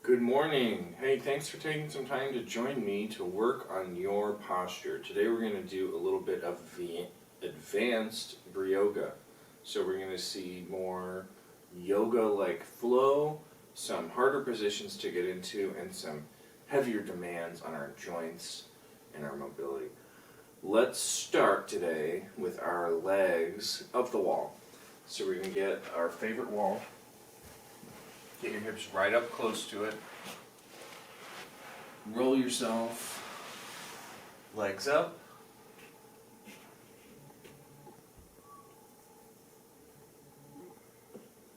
Good morning. Hey, thanks for taking some time to join me to work on your posture. Today we're going to do a little bit of the advanced Brioga. So we're going to see more yoga-like flow, some harder positions to get into, and some heavier demands on our joints and our mobility. Let's start today with our legs up the wall. So we're going to get our favorite wall. Get your hips right up close to it. Roll yourself, legs up.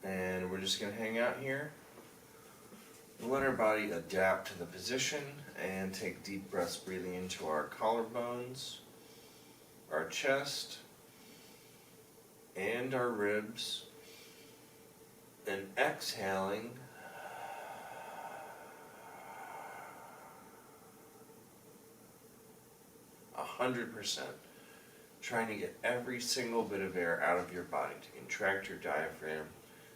And we're just going to hang out here. Let our body adapt to the position and take deep breaths, breathing into our collarbones, our chest, and our ribs. And exhaling, a 100%, trying to get every single bit of air out of your body to contract your diaphragm,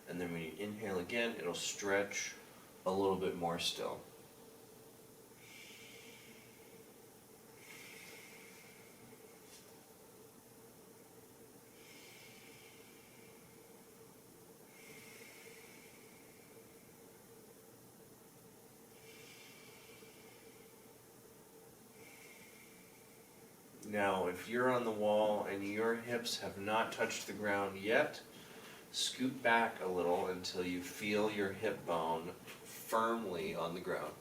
and then when you inhale again, it'll stretch a little bit more still. Now, if you're on the wall and your hips have not touched the ground yet, scoot back a little until you feel your hip bone firmly on the ground.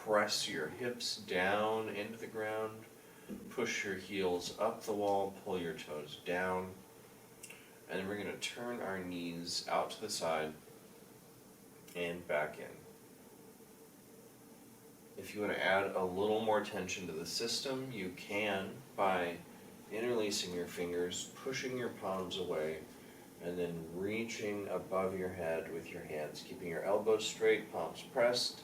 Press your hips down into the ground, push your heels up the wall, pull your toes down, and then we're going to turn our knees out to the side and back in. If you want to add a little more tension to the system, you can by interlacing your fingers, pushing your palms away, and then reaching above your head with your hands, keeping your elbows straight, palms pressed.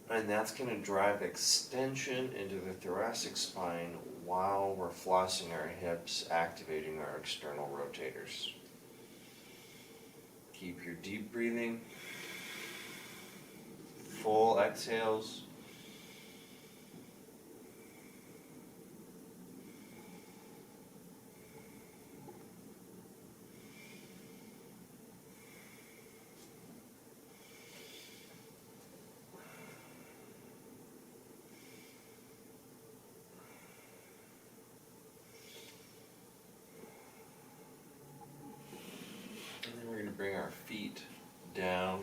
And that's going to drive extension into the thoracic spine while we're flossing our hips, activating our external rotators. Keep your deep breathing. Full exhales. And then we're going to bring our feet down,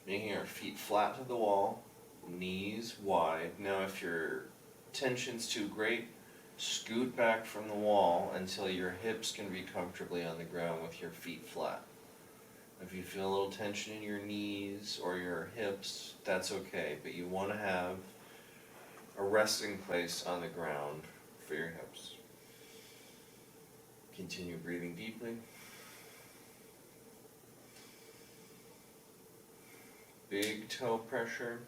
making our feet flat to the wall, knees wide. Now if your tension's too great, scoot back from the wall until your hips can be comfortably on the ground with your feet flat. If you feel a little tension in your knees or your hips, that's okay, but you want to have a resting place on the ground for your hips. Continue breathing deeply. Big toe pressure.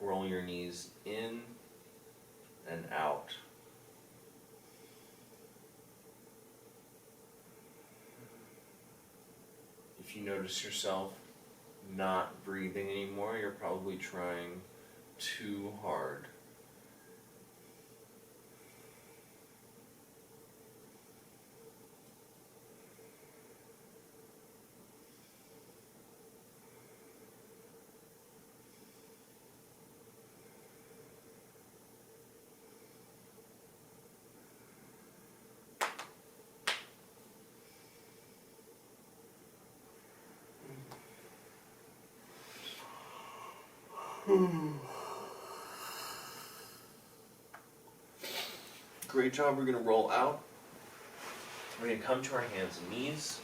Roll your knees in and out. If you notice yourself not breathing anymore, you're probably trying too hard. Great job. We're going to roll out. We're going to come to our hands and knees.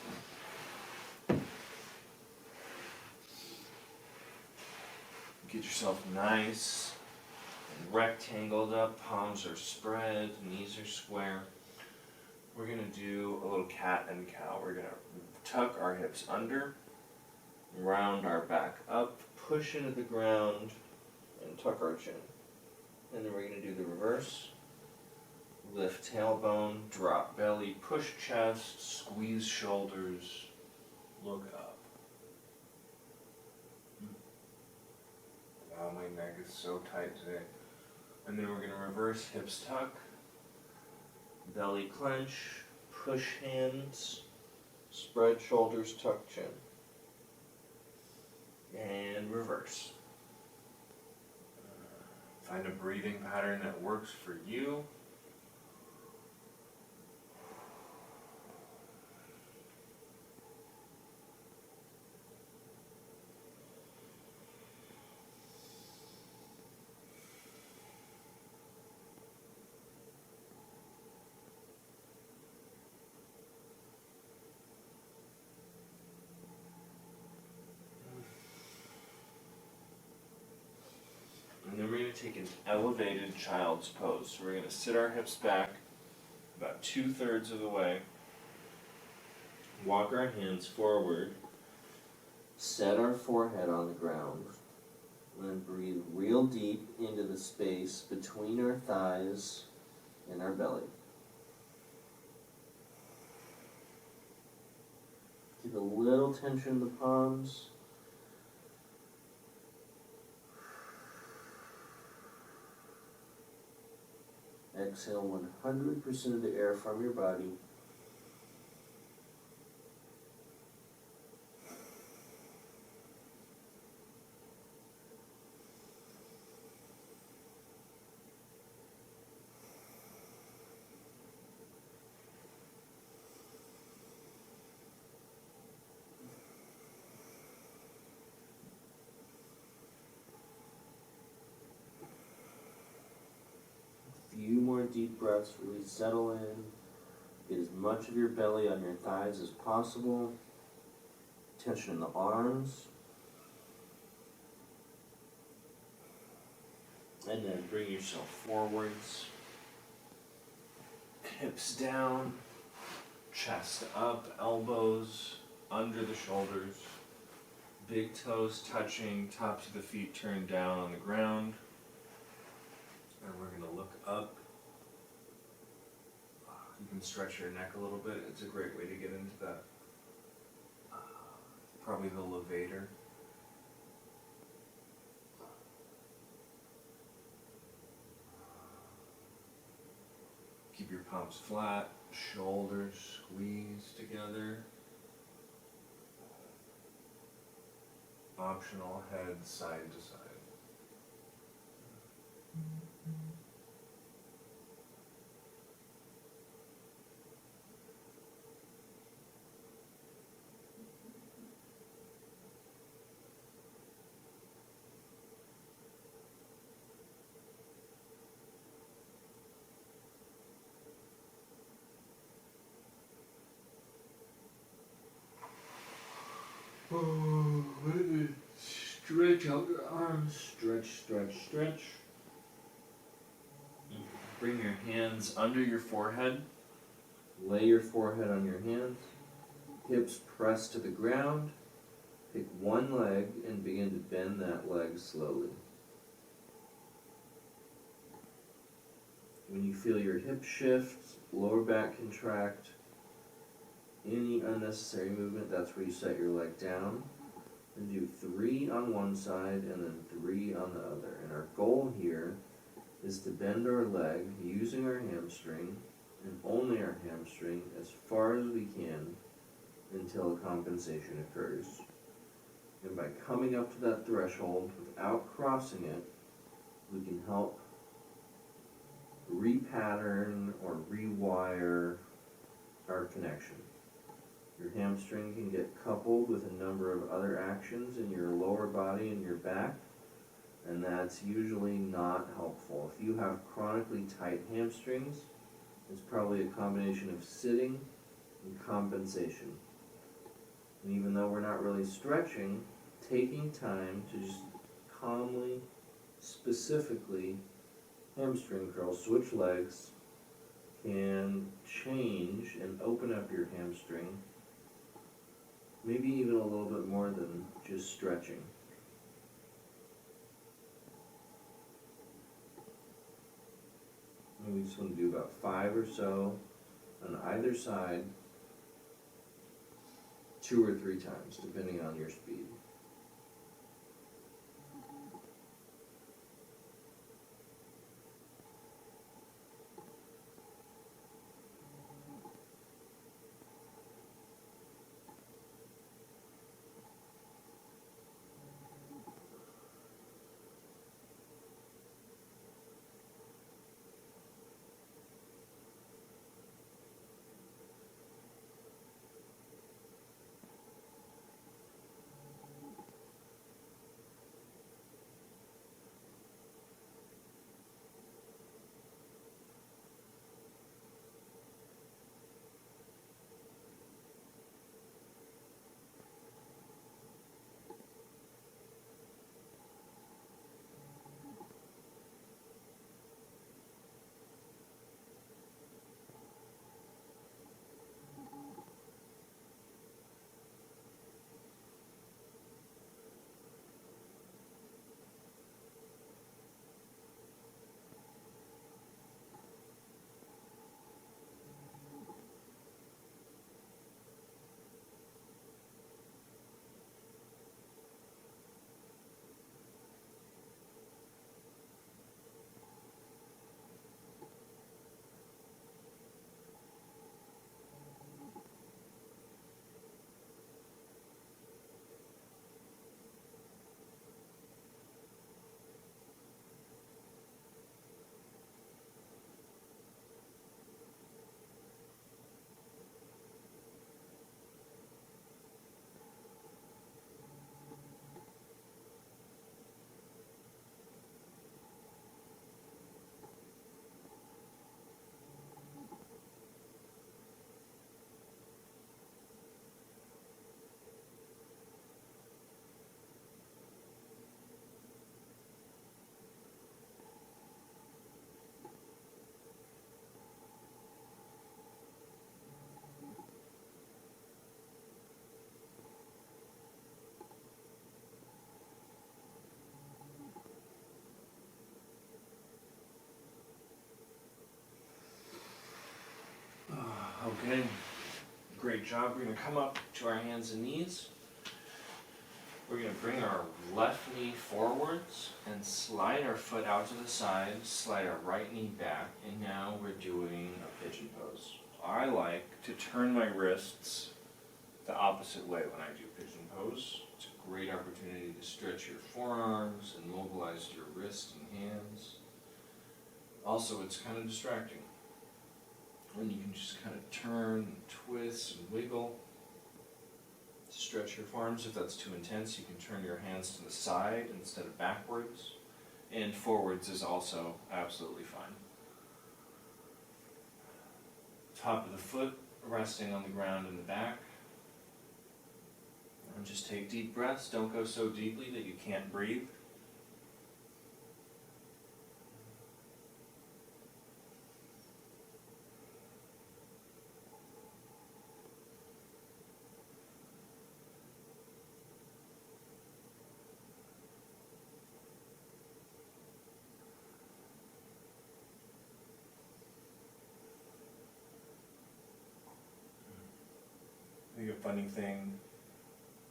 Get yourself nice and rectangled up. Palms are spread, knees are square. We're going to do a little cat and cow. We're going to tuck our hips under, round our back up, push into the ground, and tuck our chin. And then we're going to do the reverse. Lift tailbone, drop belly, push chest, squeeze shoulders, look up. Wow, my neck is so tight today. And then we're going to reverse hips tuck, belly clench, push hands, spread shoulders, tuck chin. And reverse. Find a breathing pattern that works for you. And then we're going to take an elevated child's pose. So we're going to sit our hips back about 2/3 of the way. Walk our hands forward. Set our forehead on the ground. And then breathe real deep into the space between our thighs and our belly. Keep a little tension in the palms. Exhale 100% of the air from your body. Few more deep breaths, really settle in. Get as much of your belly on your thighs as possible. Tension in the arms. And then bring yourself forwards. Hips down. Chest up, elbows under the shoulders. Big toes touching, tops of the feet turned down on the ground. And we're going to look up. You can stretch your neck a little bit. It's a great way to get into that. Probably the levator. Keep your palms flat, shoulders squeezed together. Optional head side to side. Oh, stretch out your arms. Stretch, stretch, stretch. Bring your hands under your forehead. Lay your forehead on your hands. Hips press to the ground. Pick one leg and begin to bend that leg slowly. When you feel your hip shift, lower back contract, any unnecessary movement, that's where you set your leg down. And do 3 on one side and then 3 on the other. And our goal here is to bend our leg using our hamstring and only our hamstring as far as we can until a compensation occurs. And by coming up to that threshold without crossing it, we can help repattern or rewire our connection. Your hamstring can get coupled with a number of other actions in your lower body and your back, and that's usually not helpful. If you have chronically tight hamstrings, it's probably a combination of sitting and compensation. And even though we're not really stretching, taking time to just calmly, specifically hamstring curls, switch legs, can change and open up your hamstring, maybe even a little bit more than just stretching. And we just want to do about 5 or so on either side, 2 or 3 times, depending on your speed. Okay, great job. We're going to come up to our hands and knees. We're going to bring our left knee forwards and slide our foot out to the side, slide our right knee back, and now we're doing a pigeon pose. I like to turn my wrists the opposite way when I do pigeon pose. It's a great opportunity to stretch your forearms and mobilize your wrists and hands. Also, it's kind of distracting. And you can just kind of turn, and twist, and wiggle. Stretch your forearms. If that's too intense, you can turn your hands to the side instead of backwards. And forwards is also absolutely fine. Top of the foot resting on the ground in the back. And just take deep breaths. Don't go so deeply that you can't breathe. I think a funny thing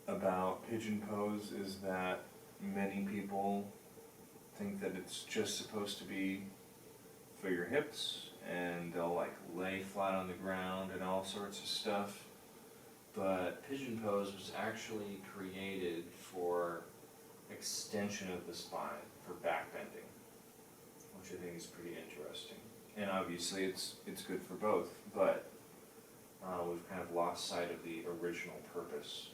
about pigeon pose is that many people think that it's just supposed to be for your hips, and they'll like lay flat on the ground and all sorts of stuff. But pigeon pose was actually created for extension of the spine, for back bending, which I think is pretty interesting. And obviously it's good for both, but we've kind of lost sight of the original purpose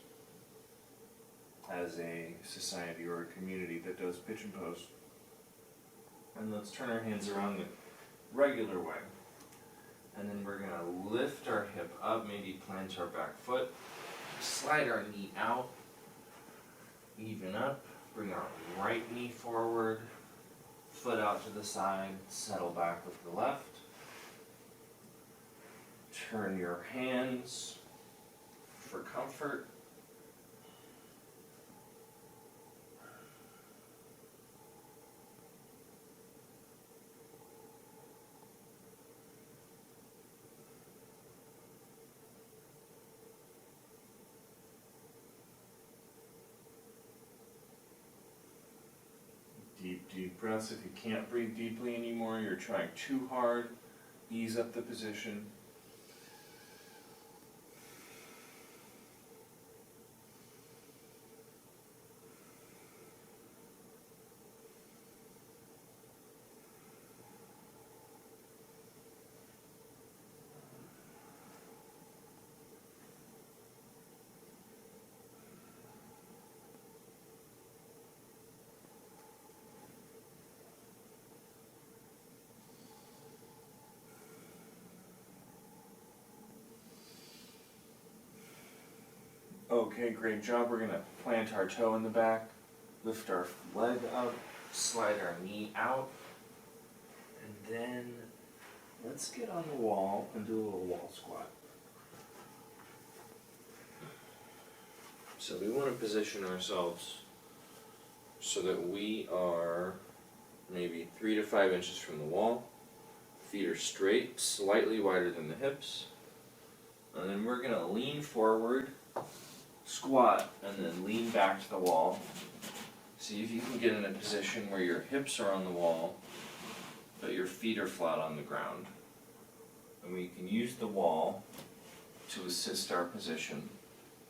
as a society or a community that does pigeon pose. And let's turn our hands around the regular way. And then we're going to lift our hip up, maybe plant our back foot, slide our knee out, even up, bring our right knee forward, foot out to the side, settle back with the left. Turn your hands for comfort. breaths. If you can't breathe deeply anymore, you're trying too hard, ease up the position. Okay, great job. We're gonna plant our toe in the back, lift our leg up, slide our knee out, and then let's get on the wall and do a little wall squat. So we want to position ourselves so that we are maybe 3 to 5 inches from the wall. Feet are straight, slightly wider than the hips. And then we're gonna lean forward, squat, and then lean back to the wall. See if you can get in a position where your hips are on the wall, but your feet are flat on the ground. And we can use the wall to assist our position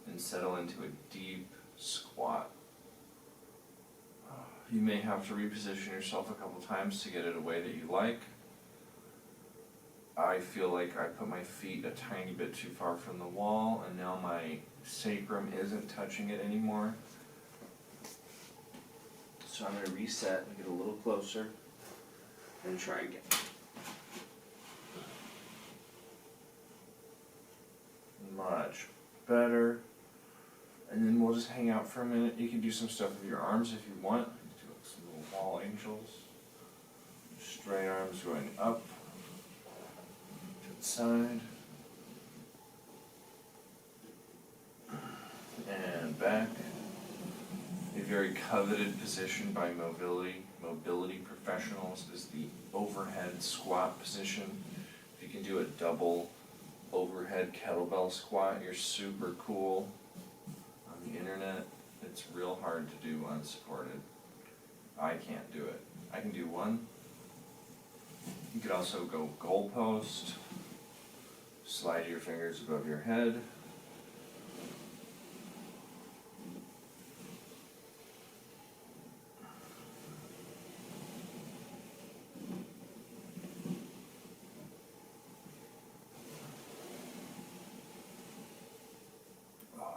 and settle into a deep squat. You may have to reposition yourself a couple times to get it a way that you like. I feel like I put my feet a tiny bit too far from the wall, and now my sacrum isn't touching it anymore. So I'm going to reset and get a little closer and try again. Much better. And then we'll just hang out for a minute. You can do some stuff with your arms if you want. Do some little wall angels. Straight arms going up to the side. And back. A very coveted position by mobility professionals is the overhead squat position. If you can do a double overhead kettlebell squat, you're super cool. On the internet, it's real hard to do unsupported. I can't do it. I can do one. You could also go goalpost, slide your fingers above your head.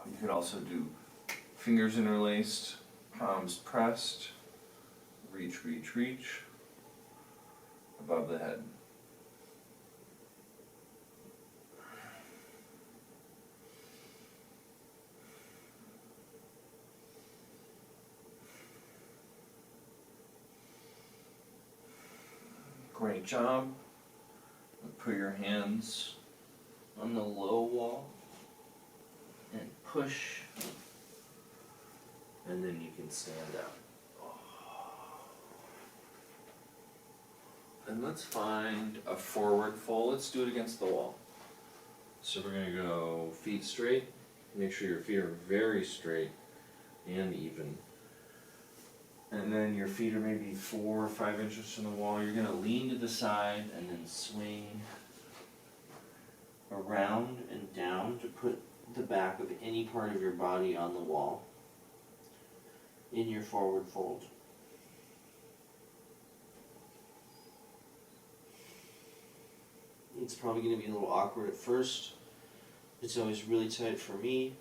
You could also do fingers interlaced, palms pressed, reach, above the head. Great job. Put your hands on the low wall and push, and then you can stand up. And let's find a forward fold. Let's do it against the wall. So we're going to go feet straight. Make sure your feet are very straight and even. And then your feet are maybe 4 or 5 inches from the wall. You're going to lean to the side and then swing around and down to put the back of any part of your body on the wall in your forward fold. It's probably going to be a little awkward at first. It's always really tight for me.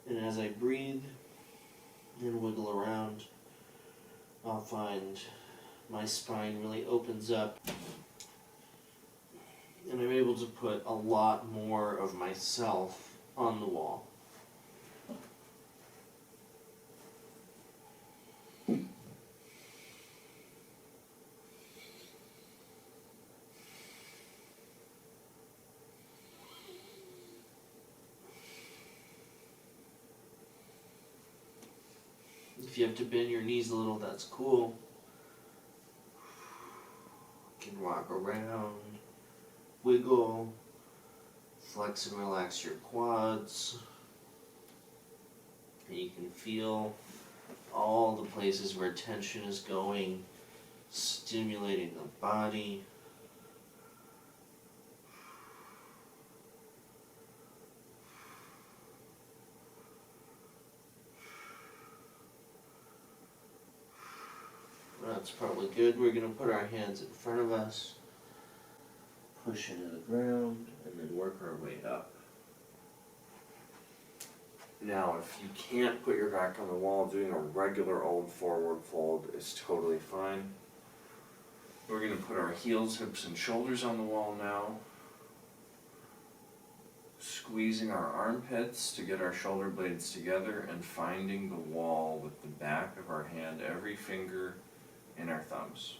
And as I breathe and wiggle around, I'll find my spine really opens up. And I'm able to put a lot more of myself on the wall. If you have to bend your knees a little, that's cool. You can walk around, wiggle, flex and relax your quads. And you can feel all the places where tension is going, stimulating the body. That's probably good. We're going to put our hands in front of us, push into the ground, and then work our way up. Now, if you can't put your back on the wall, doing a regular old forward fold is totally fine. We're going to put our heels, hips, and shoulders on the wall now. Squeezing our armpits to get our shoulder blades together and finding the wall with the back of our hand, every finger and our thumbs.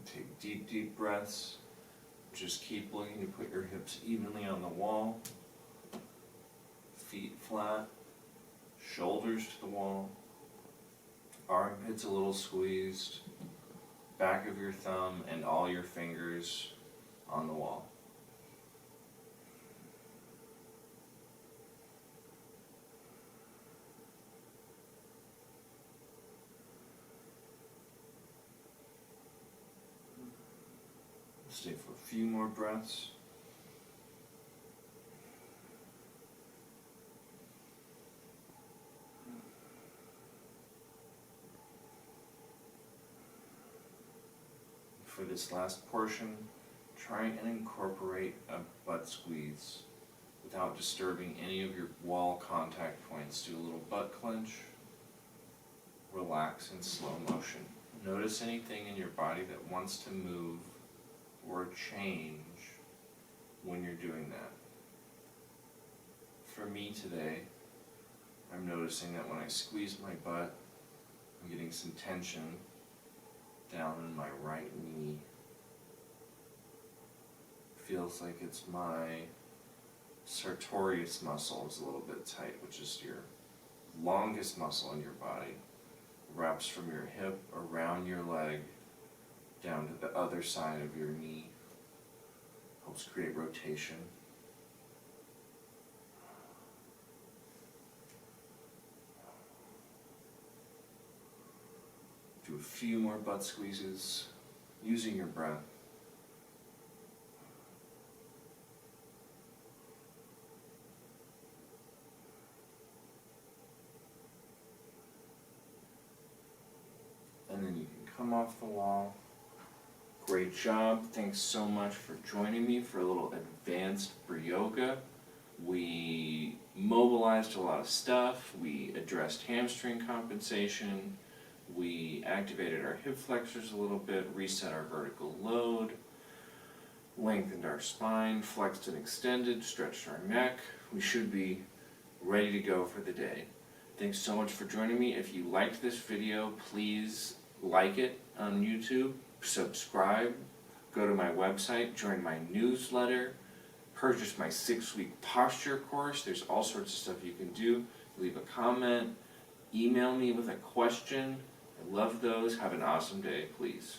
Take deep, deep breaths. Just keep looking to put your hips evenly on the wall. Feet flat. Shoulders to the wall. Armpits a little squeezed. Back of your thumb and all your fingers on the wall. Stay for a few more breaths. For this last portion, try and incorporate a butt squeeze without disturbing any of your wall contact points. Do a little butt clench. Relax in slow motion. Notice anything in your body that wants to move or change when you're doing that. For me today, I'm noticing that when I squeeze my butt, I'm getting some tension down in my right knee. Feels like it's my sartorius muscle is a little bit tight, which is your longest muscle in your body. Wraps from your hip around your leg down to the other side of your knee. Helps create rotation. Do a few more butt squeezes using your breath. And then you can come off the wall. Great job. Thanks so much for joining me for a little advanced Brioga. We mobilized a lot of stuff. We addressed hamstring compensation. We activated our hip flexors a little bit, reset our vertical load, lengthened our spine, flexed and extended, stretched our neck. We should be ready to go for the day. Thanks so much for joining me. If you liked this video, please like it on YouTube. Subscribe, go to my website, join my newsletter, purchase my 6-week posture course. There's all sorts of stuff you can do. Leave a comment, email me with a question. I love those. Have an awesome day, please.